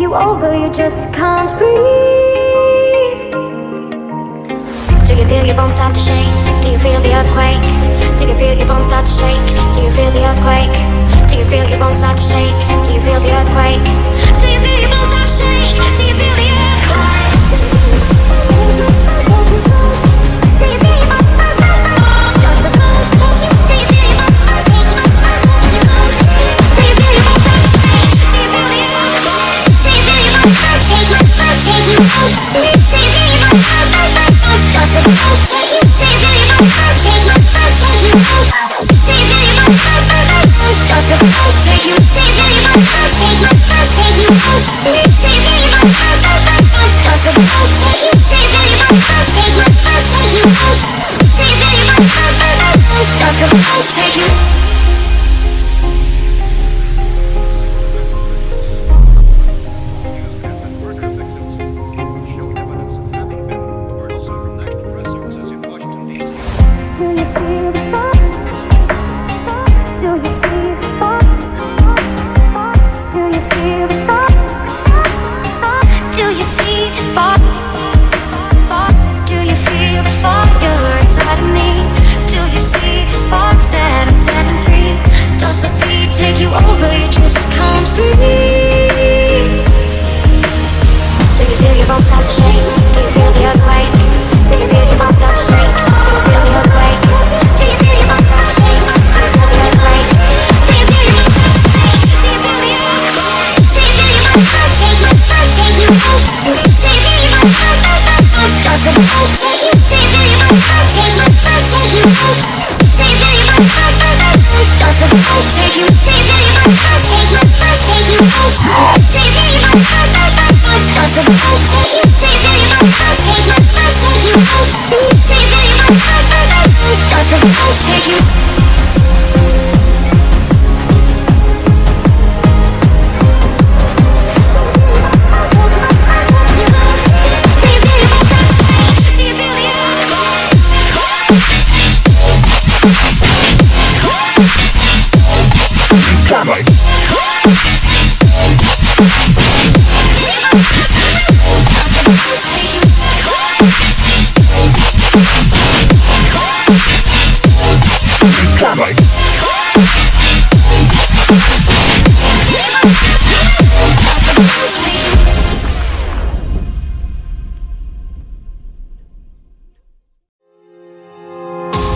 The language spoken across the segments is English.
you over, you just can't breathe. Do you feel your bones start to shake? Do you feel the earthquake? Do you feel your bones start to shake? Do you feel the earthquake? Do you feel your bones start to shake? Do you feel the earthquake? Do you feel your bones start to shake? Do you feel the earthquake?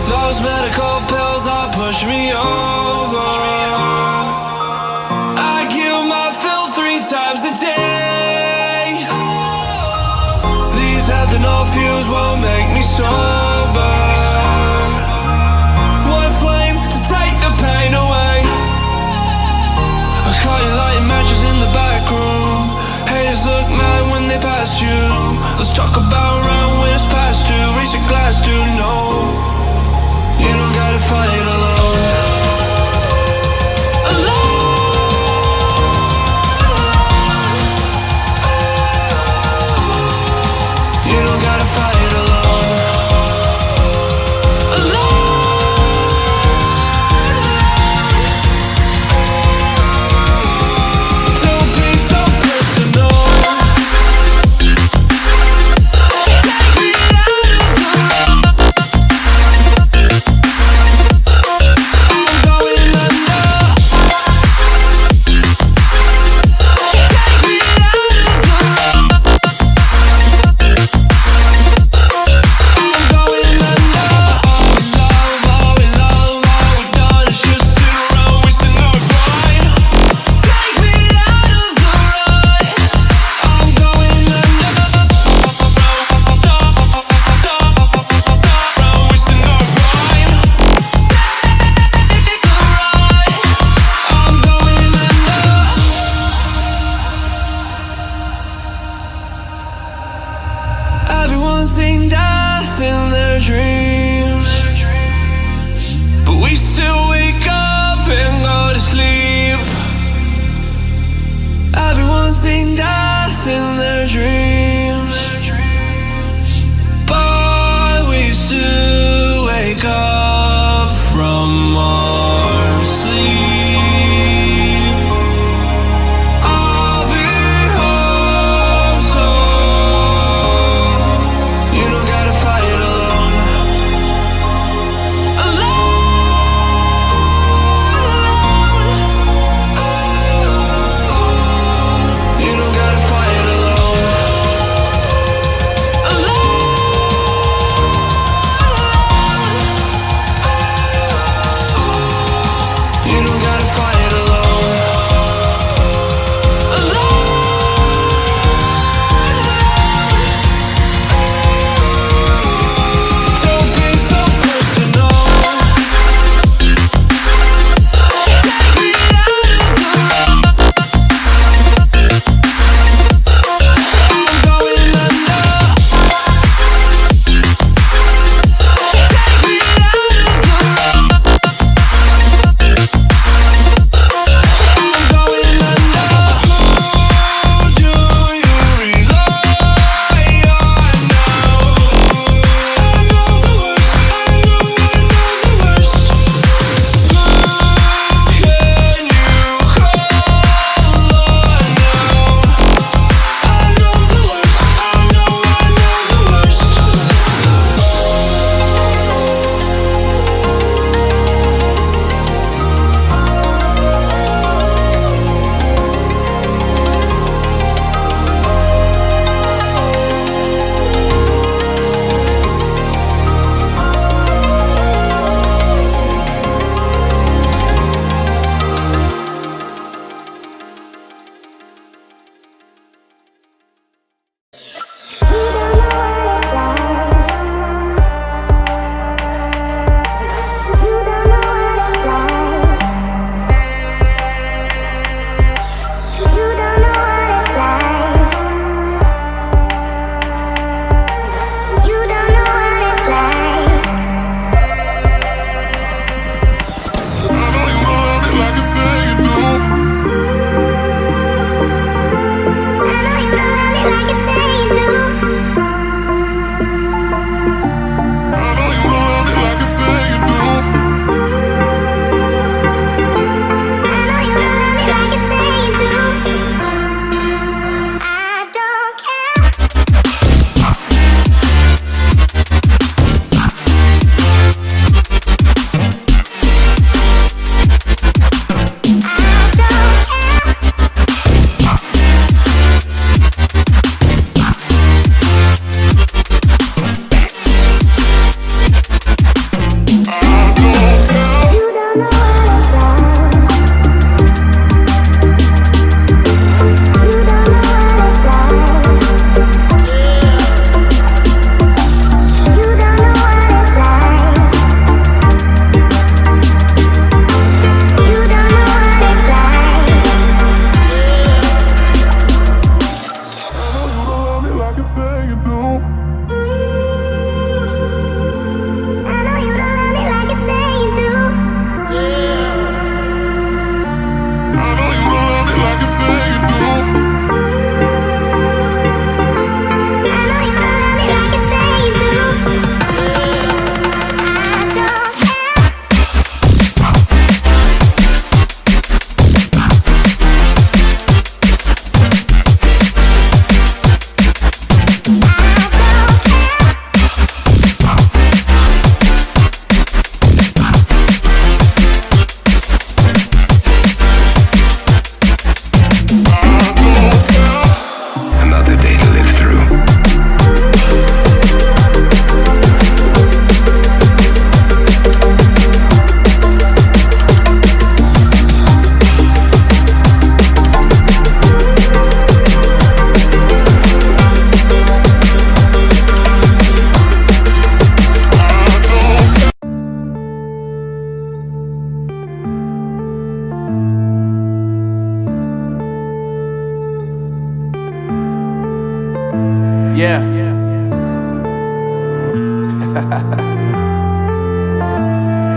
Those medical pills are push me over. I kill my fill 3 times a day. These ethanol fumes won't make me sober. One flame to take the pain away. I caught you lighting matches in the back room. Haters look mad when they pass you. Let's talk about round when it's past due. Reach a glass, do no. You don't gotta fight alone. You don't gotta fight alone.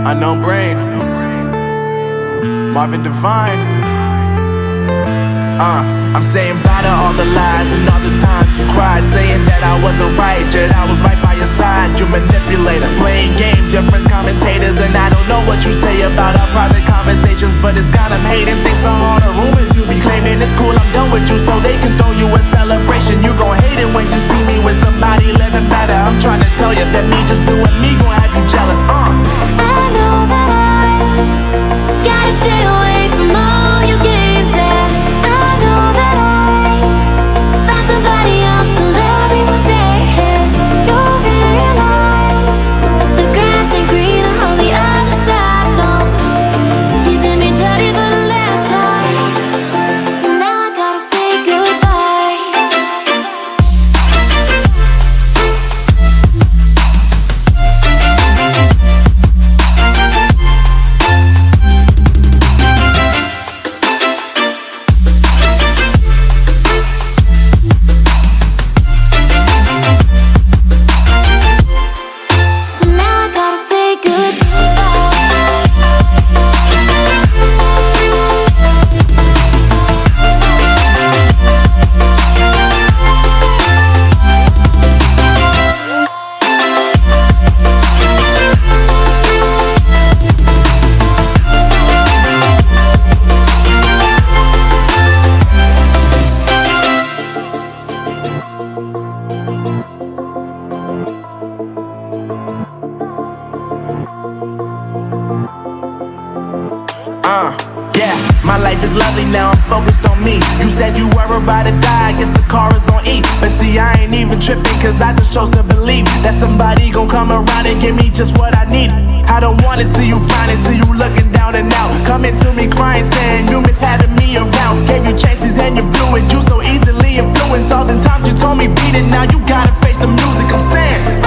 Unknown Brain, Marvin Devine. I'm saying bye to all the lies and all the times you cried, saying that I wasn't right, yet I was right by your side. You manipulator, playing games, your friends commentators, and I don't know what you say about our private conversations, but it's got them hating. Thanks to all the rumors you be claiming. It's cool, I'm done with you, so they can throw you a celebration. You gon' hate it when you see me with somebody living better. I'm trying to tell you that me just doing me gon' have you jealous. I know that I gotta stay away from all your games, yeah. I know that I found somebody else to love me one day, yeah. You'll realize the grass ain't greener on the other side, no. You did me dirty for the last time, so now I gotta say goodbye. So now I gotta say Yeah, my life is lovely now, I'm focused on me. You said you were about to die, I guess the car is on E. But see, I ain't even tripping, cause I just chose to believe that somebody gon' come around and give me just what I need. I don't wanna see you flying, see you looking down and out, coming to me crying, saying you miss having me around. Gave you chances and you blew it, you so easily influenced. All the times you told me beat it, now you gotta face the music. I'm saying